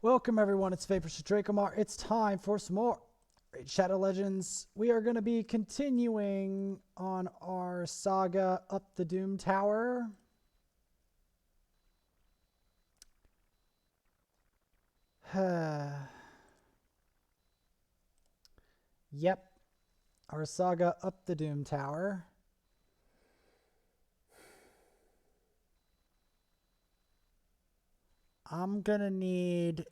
Welcome everyone, it's Vapor Drakomar. It's time for some more Shadow Legends. We are going to be continuing on our saga up the Doom Tower. Yep, our saga up the Doom Tower. I'm gonna need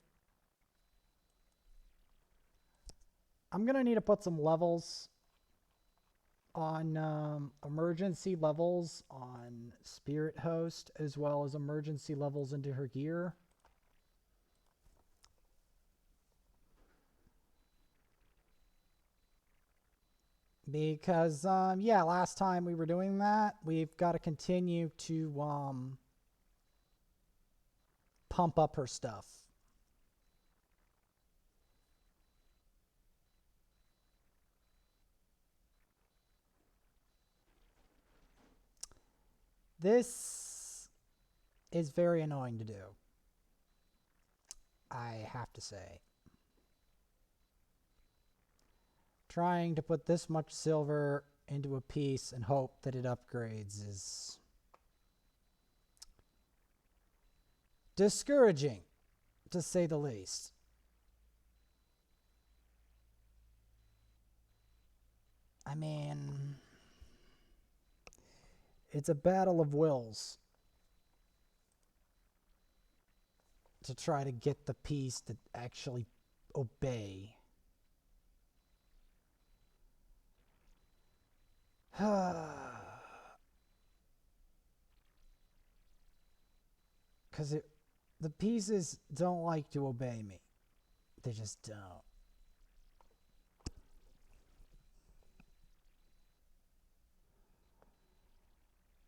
to put some levels on emergency levels on Spirithost, as well as emergency levels into her gear. Because yeah, last time we were doing that, we've got to continue to pump up her stuff. This is very annoying to do, I have to say. Trying to put this much silver into a piece and hope that it upgrades is discouraging, to say the least. I mean, it's a battle of wills to try to get the piece to actually obey. Because the pieces don't like to obey me. They just don't.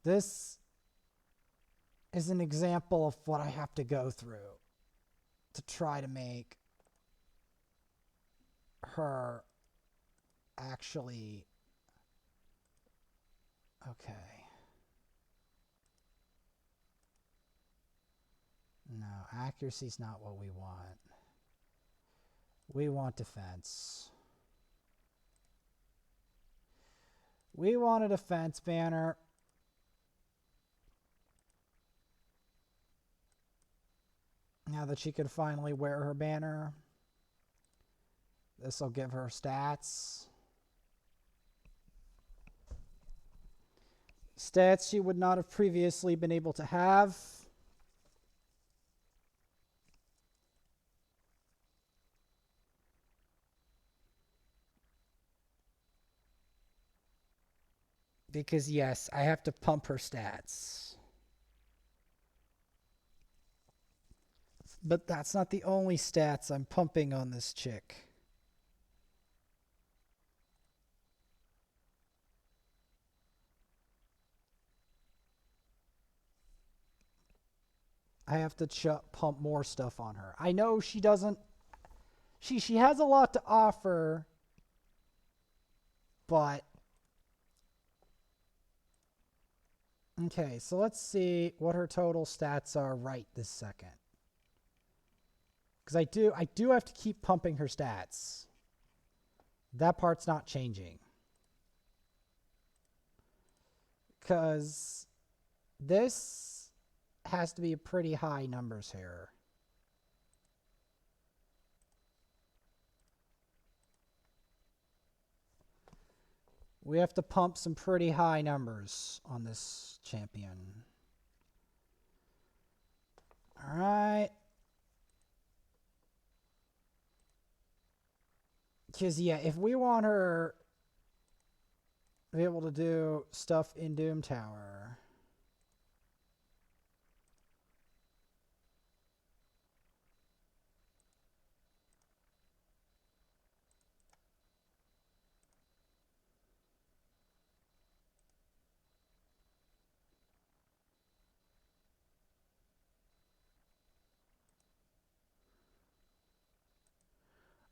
This is an example of what I have to go through to try to make her actually... Okay. No, accuracy's not what we want. We want defense. We want a defense banner. Now that she can finally wear her banner, this will give her stats. Stats she would not have previously been able to have. Because yes, I have to pump her stats. But that's not the only stats I'm pumping on this chick. I have to pump more stuff on her. I know she doesn't... She has a lot to offer, but... Okay, so let's see what her total stats are right this second. Because I do have to keep pumping her stats. That part's not changing. Because this has to be a pretty high numbers here. We have to pump some pretty high numbers on this champion. All right. Because, yeah, if we want her to be able to do stuff in Doom Tower...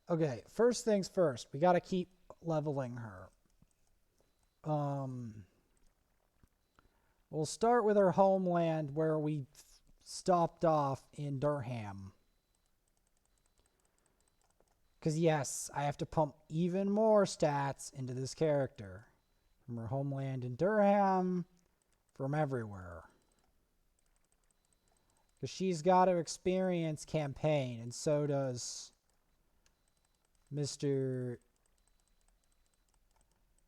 Okay, first things first, we got to keep leveling her. We'll start with her homeland where we stopped off in Durham. Because yes, I have to pump even more stats into this character. From her homeland in Durham, from everywhere. Because she's got to experience campaign, and so does Mr.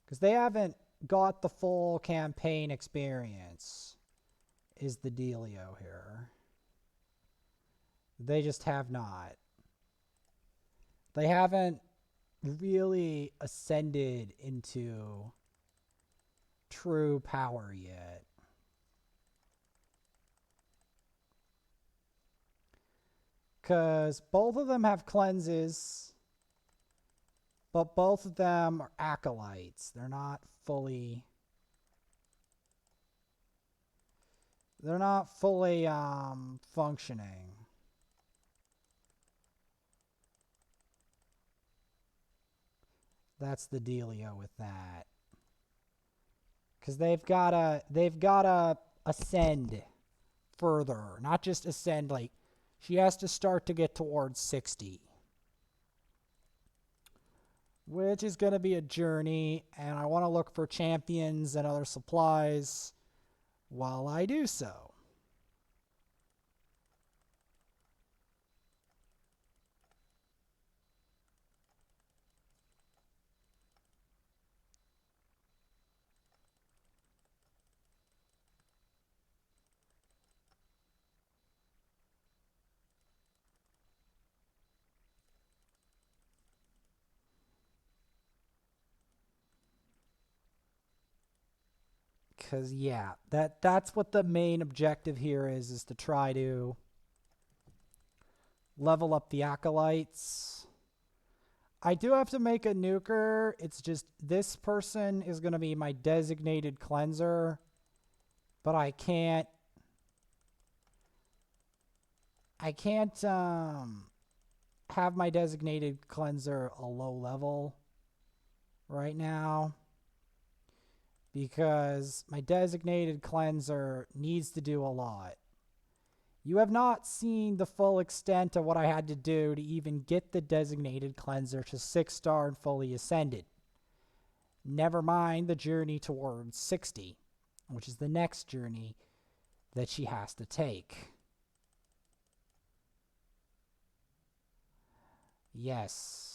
Because they haven't got the full campaign experience, is the dealio here. They just have not. They haven't really ascended into true power yet. Because both of them have cleanses, but both of them are acolytes. They're not fully functioning. That's the dealio with that. Because they've gotta ascend further, not just ascend. Like, she has to start to get towards 60, which is gonna be a journey. And I want to look for champions and other supplies while I do so. Because yeah, that's what the main objective here is to try to level up the acolytes. I do have to make a nuker. It's just this person is going to be my designated cleanser, but I can't have my designated cleanser a low level right now, because my designated cleanser needs to do a lot. You have not seen the full extent of what I had to do to even get the designated cleanser to 6-star and fully ascended. Never mind the journey towards 60, which is the next journey that she has to take. Yes.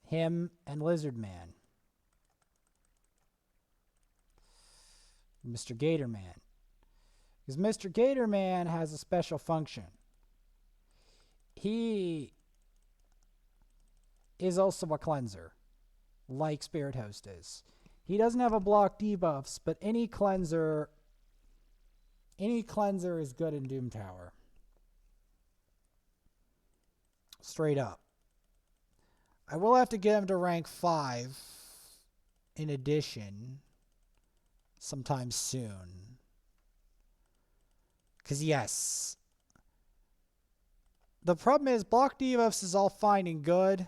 Him and Lizard Man. Mr. Gatorman. Because Mr. Gatorman has a special function. He is also a cleanser, like Spirithost is. He doesn't have a block debuffs, but any cleanser is good in Doom Tower. Straight up. I will have to get him to rank 5 in addition sometime soon. Because yes, the problem is block debuffs is all fine and good,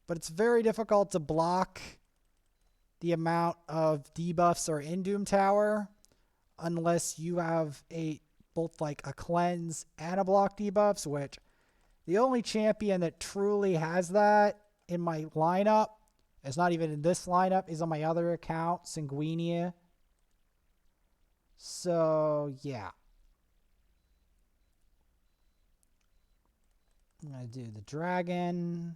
but it's very difficult to block the amount of debuffs are in Doom Tower unless you have both like a cleanse and a block debuffs, which the only champion that truly has that in my lineup, it's not even in this lineup, is on my other account, Sanguinia. So, yeah. I'm going to do the dragon.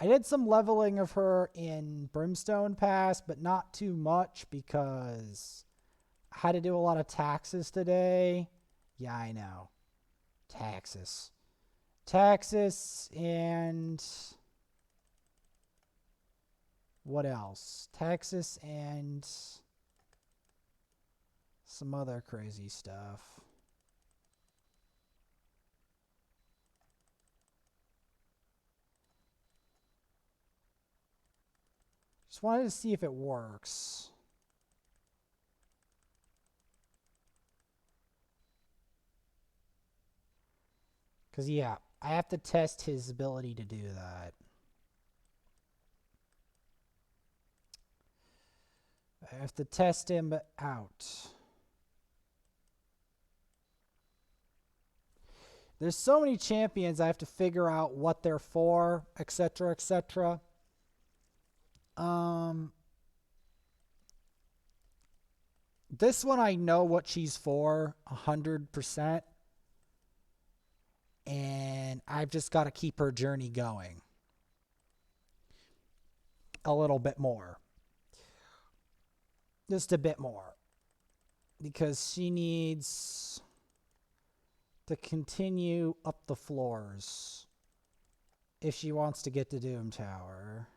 I did some leveling of her in Brimstone Pass, but not too much because I had to do a lot of taxes today. Yeah, I know. Taxes and what else? Taxes and some other crazy stuff. Just wanted to see if it works. Because, yeah, I have to test his ability to do that. I have to test him out. There's so many champions I have to figure out what they're for, etc., etc. This one I know what she's for 100%, and I've just got to keep her journey going a little bit more. Just a bit more. Because she needs to continue up the floors if she wants to get to Doom Tower.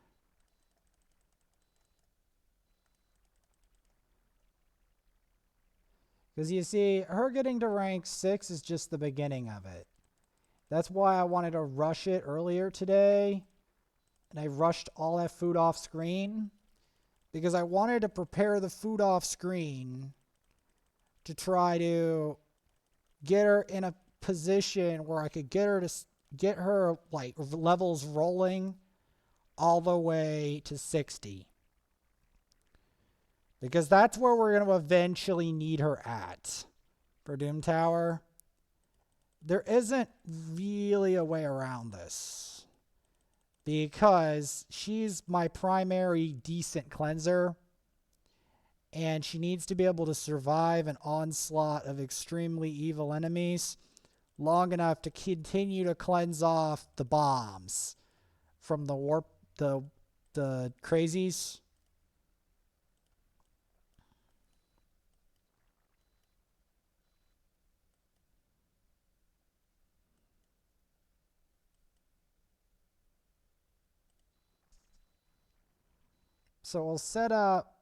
Because you see, her getting to rank 6 is just the beginning of it. That's why I wanted to rush it earlier today. And I rushed all that food off screen. Because I wanted to prepare the food off screen to try to get her in a position where I could get her like levels rolling all the way to 60. Because that's where we're going to eventually need her at for Doom Tower. There isn't really a way around this. Because she's my primary decent cleanser. And she needs to be able to survive an onslaught of extremely evil enemies long enough to continue to cleanse off the bombs from the crazies. So we'll set up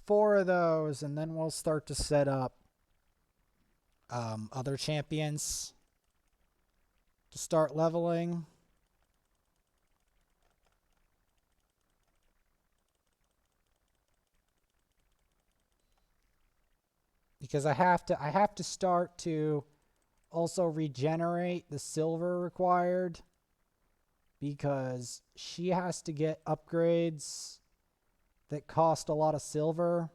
4 of those, and then we'll start to set up other champions to start leveling. Because I have to start to also regenerate the silver required, because she has to get upgrades that cost a lot of silver.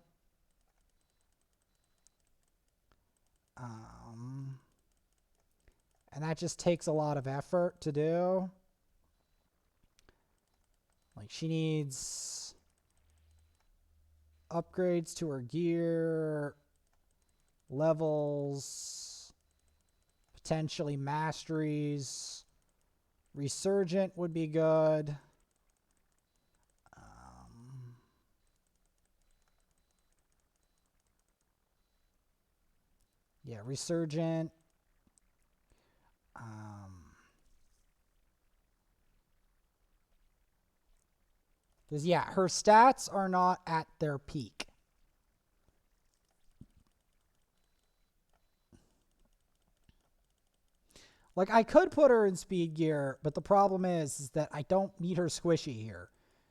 And that just takes a lot of effort to do. Like, she needs upgrades to her gear, levels, potentially masteries. Resurgent would be good. Yeah, Resurgent. Because, yeah, her stats are not at their peak. Like, I could put her in speed gear, but the problem is that I don't need her squishy here.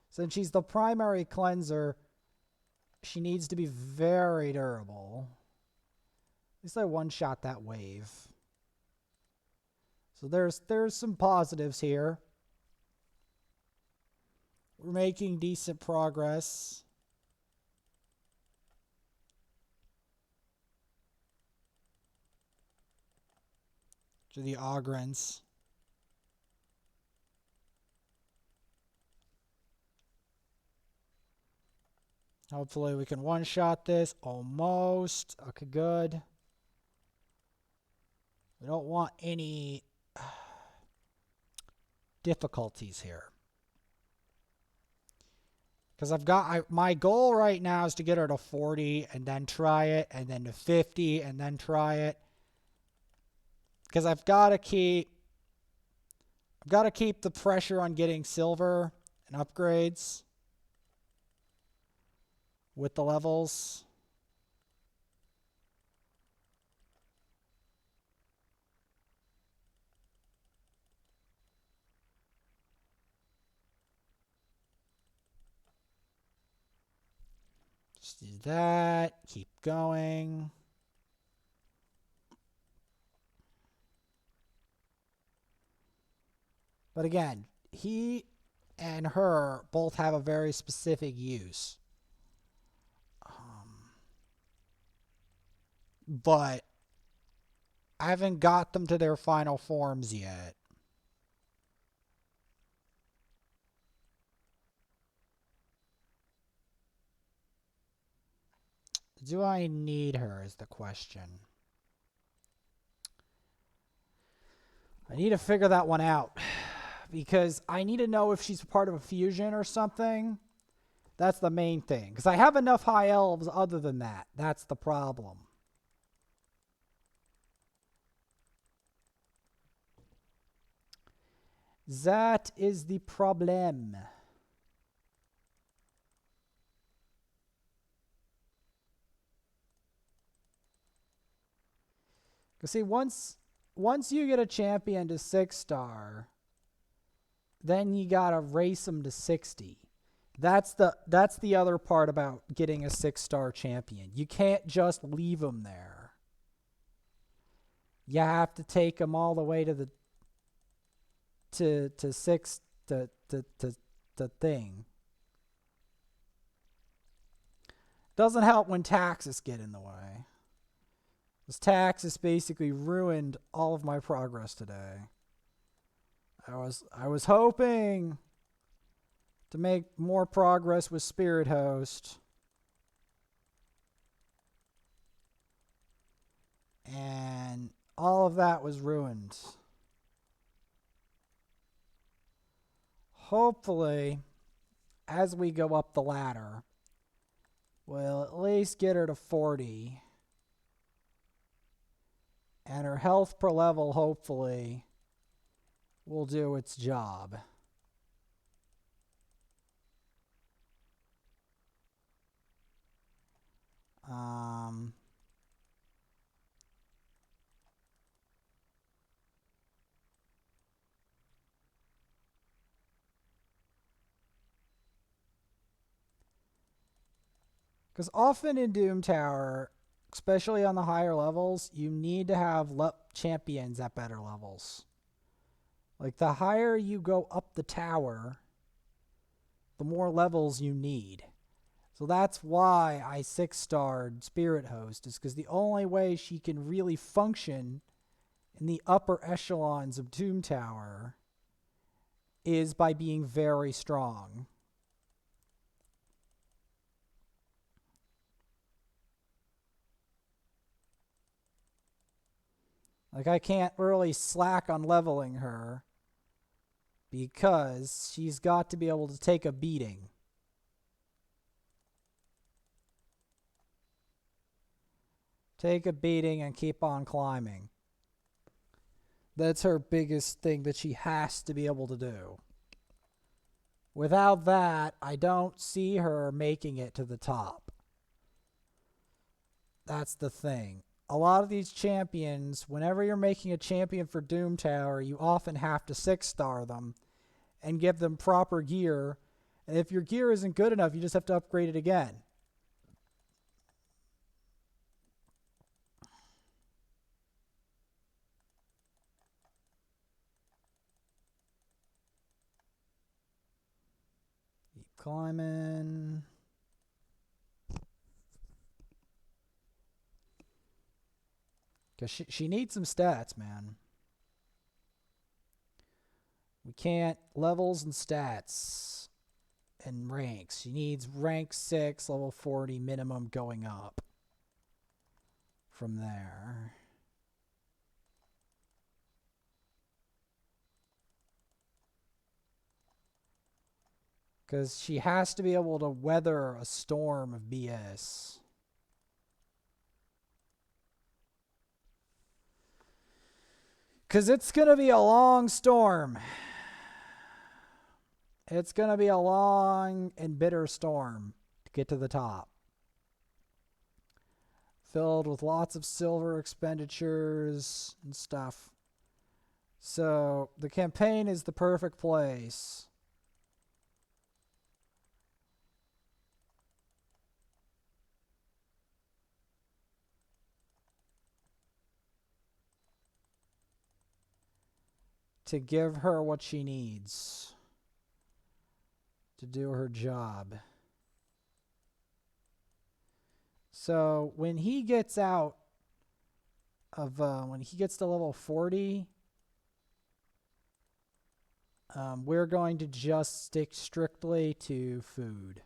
Since she's the primary cleanser, she needs to be very durable. At least I one-shot that wave. So there's some positives here. We're making decent progress. To the Ogrins. Hopefully we can one-shot this. Almost. Okay, good. We don't want any difficulties here. Because my goal right now is to get her to 40 and then try it, and then to 50 and then try it. Because I've got to keep the pressure on getting silver and upgrades with the levels. Just do that. Keep going. But again, he and her both have a very specific use. But I haven't got them to their final forms yet. Do I need her is the question. I need to figure that one out. Because I need to know if she's part of a fusion or something. That's the main thing. Because I have enough high elves other than that. That's the problem. That is the problem. Because see, once you get a champion to 6-star, then you gotta race them to 60. That's the other part about getting a 6-star champion. You can't just leave them there. You have to take them all the way to the to 6 to thing. Doesn't help when taxes get in the way. This taxes basically ruined all of my progress today. I was hoping to make more progress with Spirithost. And all of that was ruined. Hopefully, as we go up the ladder, we'll at least get her to 40. And her health per level, hopefully, will do its job. Because often in Doom Tower, especially on the higher levels, you need to have champions at better levels. Like, the higher you go up the tower, the more levels you need. So that's why I 6-starred Spirithost, is because the only way she can really function in the upper echelons of Doom Tower is by being very strong. Like, I can't really slack on leveling her because she's got to be able to take a beating. Take a beating and keep on climbing. That's her biggest thing that she has to be able to do. Without that, I don't see her making it to the top. That's the thing. A lot of these champions, whenever you're making a champion for Doom Tower, you often have to 6-star them and give them proper gear. And if your gear isn't good enough, you just have to upgrade it again. Keep climbing. Because she needs some stats, man. We can't... Levels and stats and ranks. She needs rank 6, level 40 minimum going up from there. Because she has to be able to weather a storm of BS. Because it's going to be a long storm. It's going to be a long and bitter storm to get to the top. Filled with lots of silver expenditures and stuff. So the campaign is the perfect place to give her what she needs to do her job. So when he gets out of when he gets to level 40, we're going to just stick strictly to food.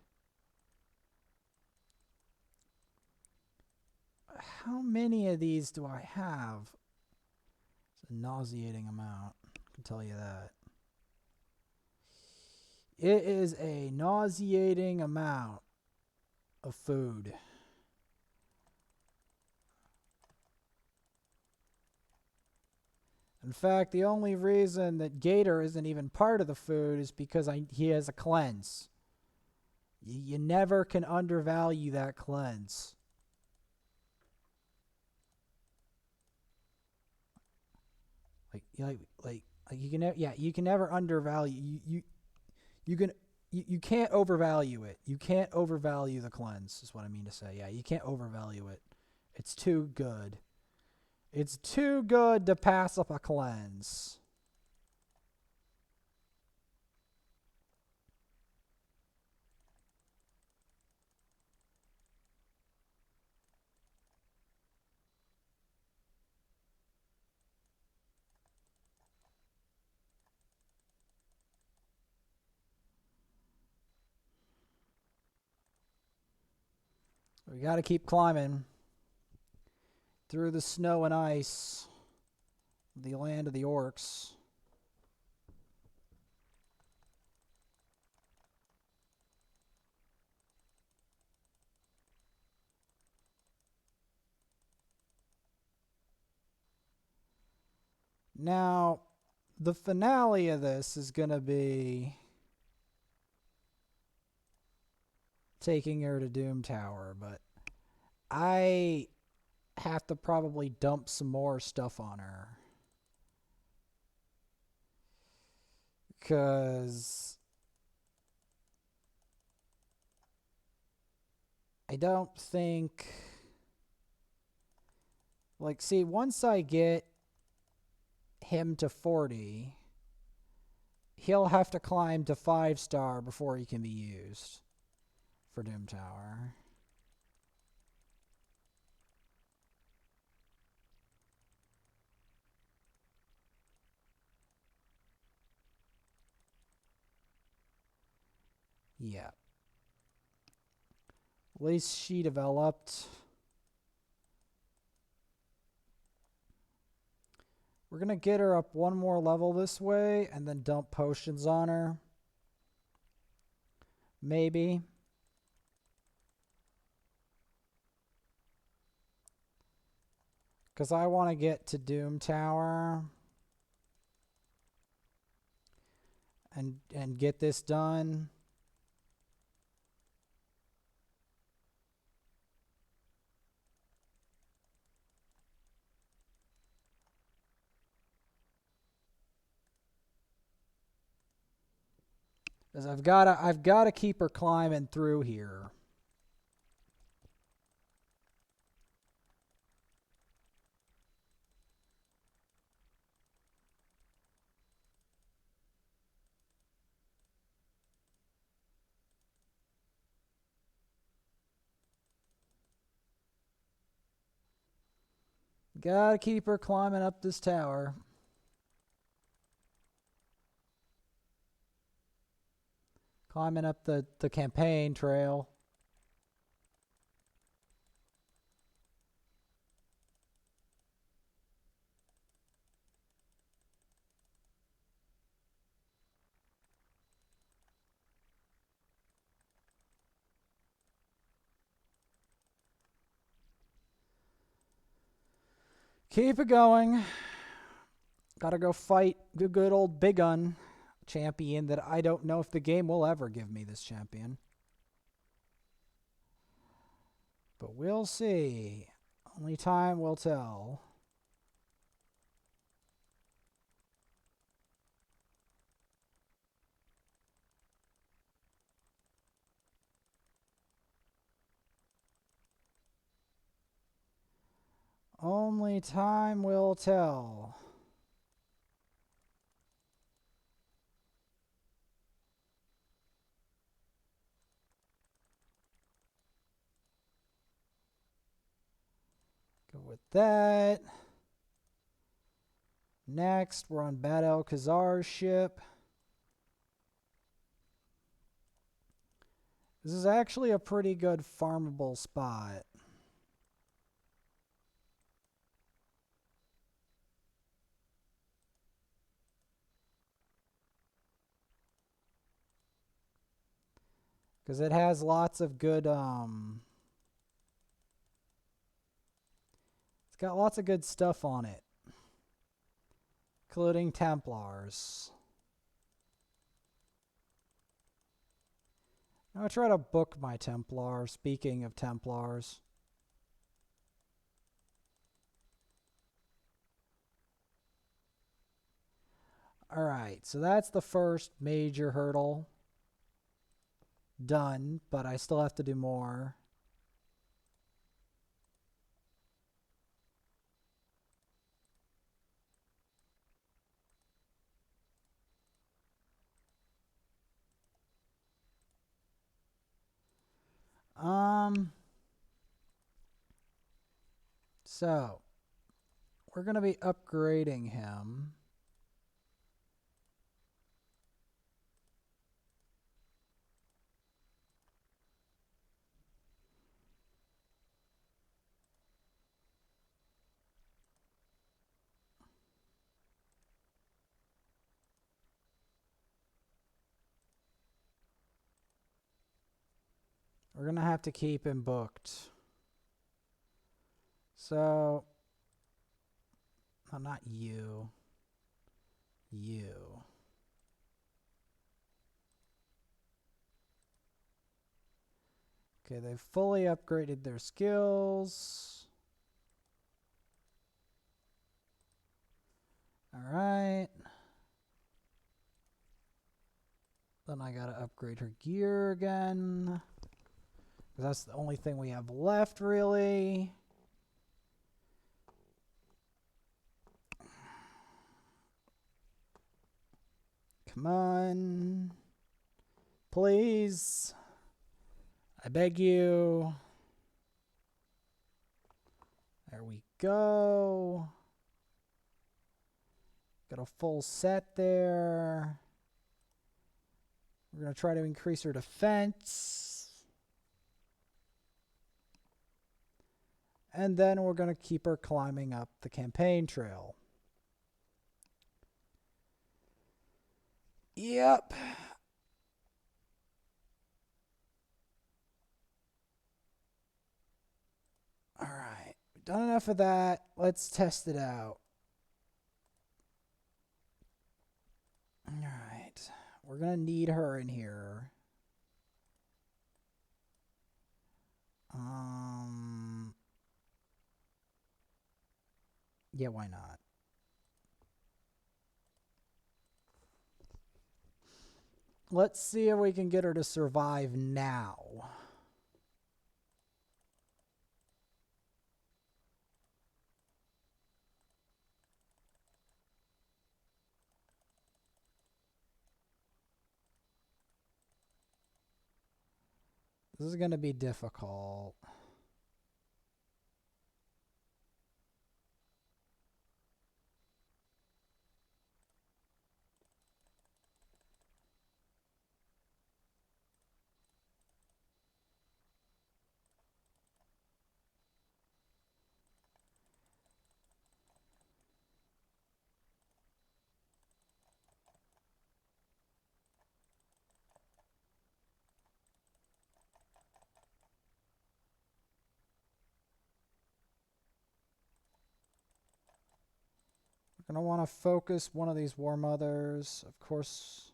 How many of these do I have? It's a nauseating amount, I can tell you that. It is a nauseating amount of food. In fact, the only reason that Gator isn't even part of the food is because he has a cleanse. You never can undervalue that cleanse. You can never undervalue. You can't overvalue it. You can't overvalue the cleanse, is what I mean to say. Yeah, you can't overvalue it. It's too good. It's too good to pass up a cleanse. We got to keep climbing through the snow and ice, the land of the orcs. Now, the finale of this is going to be taking her to Doom Tower, but I have to probably dump some more stuff on her. Because I don't think... Like, see, once I get him to 40, he'll have to climb to 5-star before he can be used for Doom Tower. Yeah. At least she developed. We're going to get her up one more level this way and then dump potions on her. Maybe. Because I want to get to Doom Tower and get this done. Because I've got to keep her climbing through here. Gotta keep her climbing up this tower. Climbing up the campaign trail. Keep it going. Gotta go fight the good old Big Gun champion that I don't know if the game will ever give me this champion. But we'll see. Only time will tell. Only time will tell. Go with that. Next, we're on Bad El Khazar's ship. This is actually a pretty good farmable spot. Because it has lots of good, it's got lots of good stuff on it. Including Templars. Now I try to book my Templar, speaking of Templars. Alright, so that's the first major hurdle. Done, but I still have to do more. So we're going to be upgrading him. We're going to have to keep him booked. So, oh, not you. You. Okay, they've fully upgraded their skills. Alright. Then I gotta upgrade her gear again. Because that's the only thing we have left, really. Come on. Please. I beg you. There we go. Got a full set there. We're going to try to increase her defense. And then we're going to keep her climbing up the campaign trail. Yep. All right. We've done enough of that. Let's test it out. All right. We're going to need her in here. Yeah, why not? Let's see if we can get her to survive now. This is going to be difficult. We're going to want to focus one of these War Mothers, of course.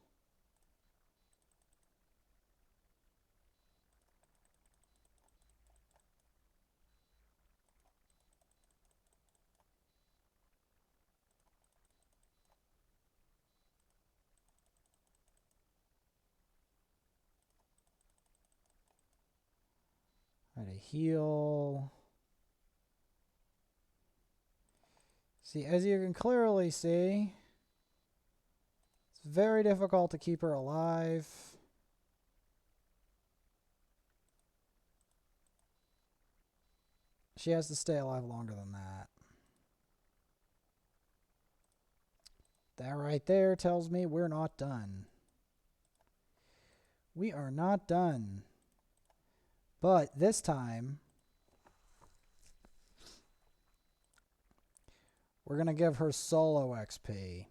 Try to heal. See, as you can clearly see, it's very difficult to keep her alive. She has to stay alive longer than that. That right there tells me we're not done. We are not done. But this time, we're going to give her solo XP.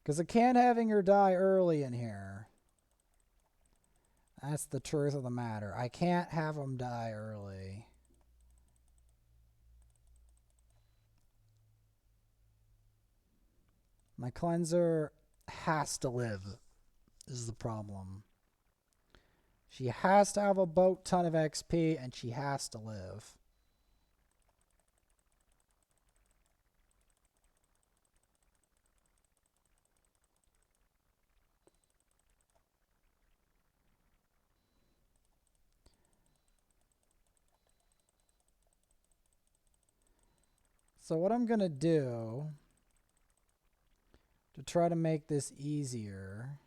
Because I can't having her die early in here. That's the truth of the matter. I can't have them die early. My cleanser has to live, is the problem. She has to have a boat ton of XP, and she has to live. So what I'm going to do to try to make this easier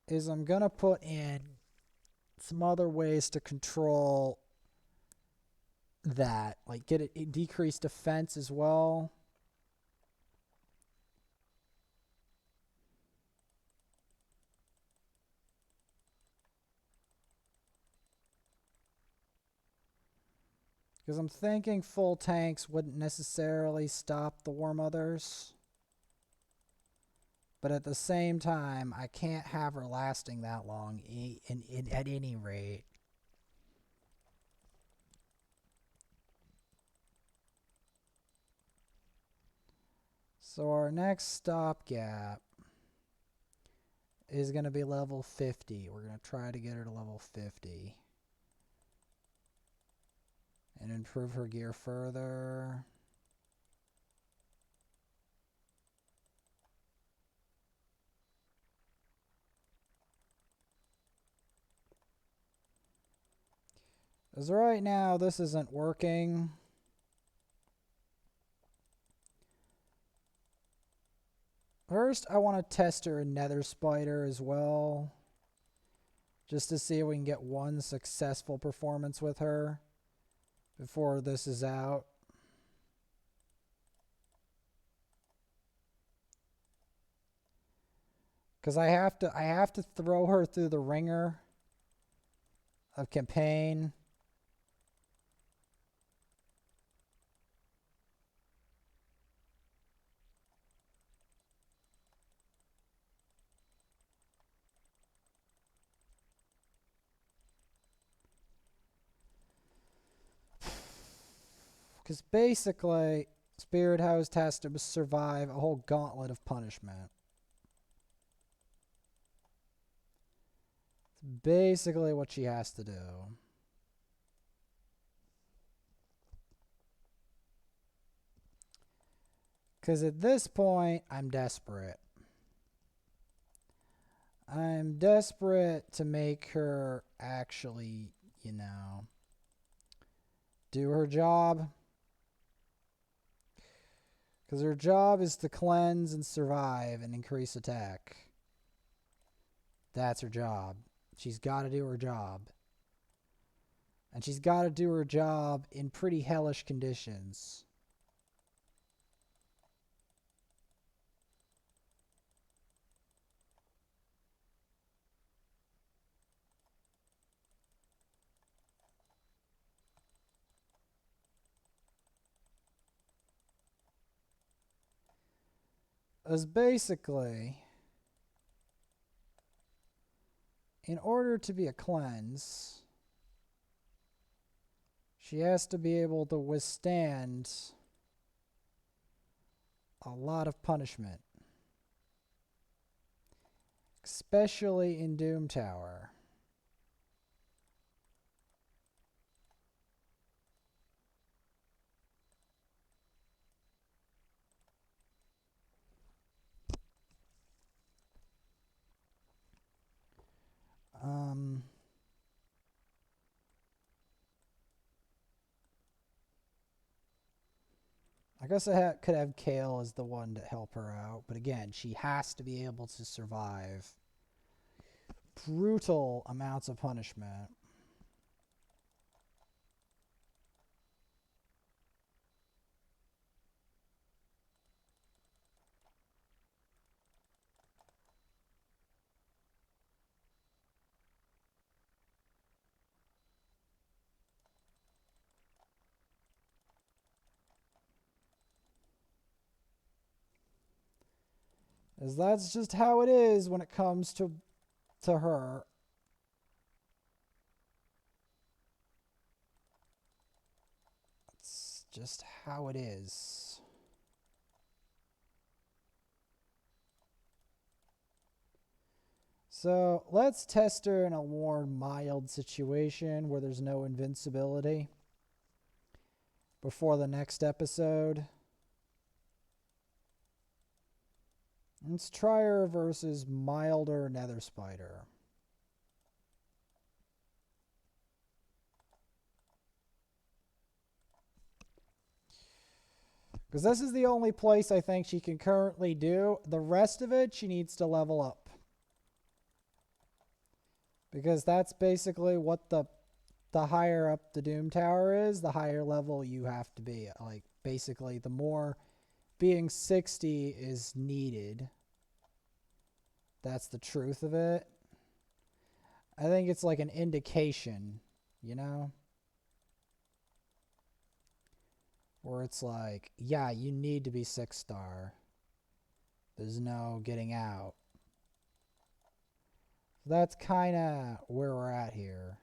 is I'm going to put in some other ways to control that. Like get it decrease defense as well. Because I'm thinking full tanks wouldn't necessarily stop the War Mothers. But at the same time, I can't have her lasting that long at any rate. So our next stopgap is going to be level 50. We're going to try to get her to level 50. And improve her gear further. As right now, this isn't working. First, I want to test her in Nether Spider as well. Just to see if we can get one successful performance with her before this is out. Because I have to throw her through the ringer of campaign. Because basically, Spirithost has to survive a whole gauntlet of punishment. It's basically what she has to do. Because at this point, I'm desperate. I'm desperate to make her actually, you know, do her job. Because her job is to cleanse and survive and increase attack. That's her job. She's got to do her job. And she's got to do her job in pretty hellish conditions. As basically, in order to be a cleanse, she has to be able to withstand a lot of punishment. Especially in Doom Tower. I guess I could have Kale as the one to help her out, but again, she has to be able to survive brutal amounts of punishment. Because that's just how it is when it comes to her. It's just how it is. So let's test her in a more mild situation where there's no invincibility before the next episode. Let's try her versus milder Nether Spider. Because this is the only place I think she can currently do. The rest of it, she needs to level up. Because that's basically what the higher up the Doom Tower is, the higher level you have to be. Like, basically, the more being 60 is needed. That's the truth of it. I think it's like an indication, you know? Where it's like, yeah, you need to be 6-star. There's no getting out. So that's kind of where we're at here.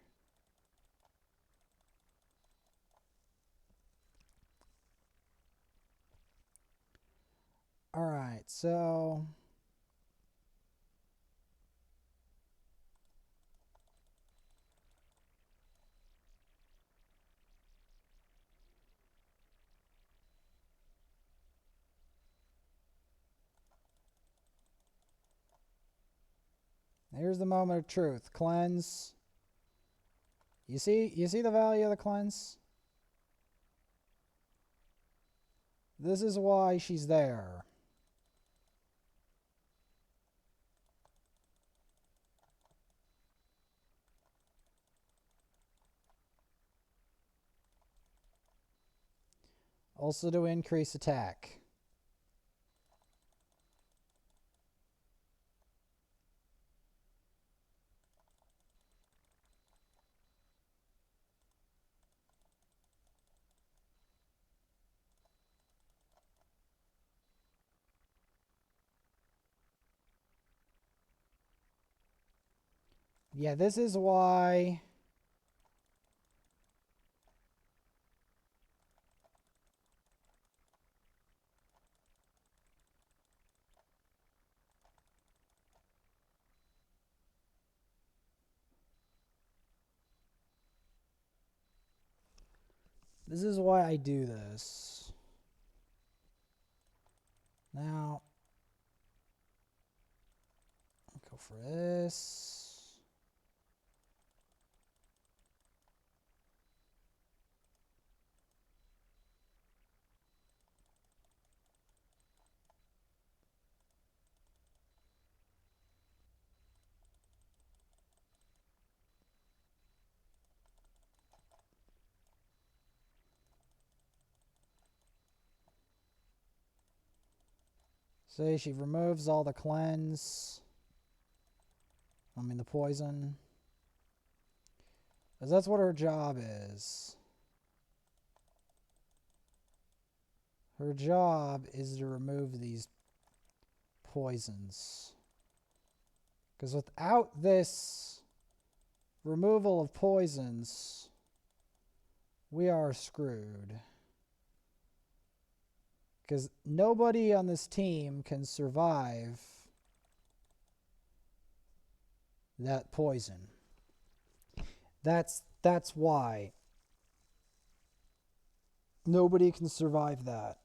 Alright, so here's the moment of truth. Cleanse. You see the value of the cleanse? This is why she's there. Also to increase attack. Yeah, this is why I do this. Now, go for this. See, she removes all the cleanse. I mean, the poison. Because that's what her job is. Her job is to remove these poisons. Because without this removal of poisons, we are screwed. Because nobody on this team can survive that poison. That's why. Nobody can survive that.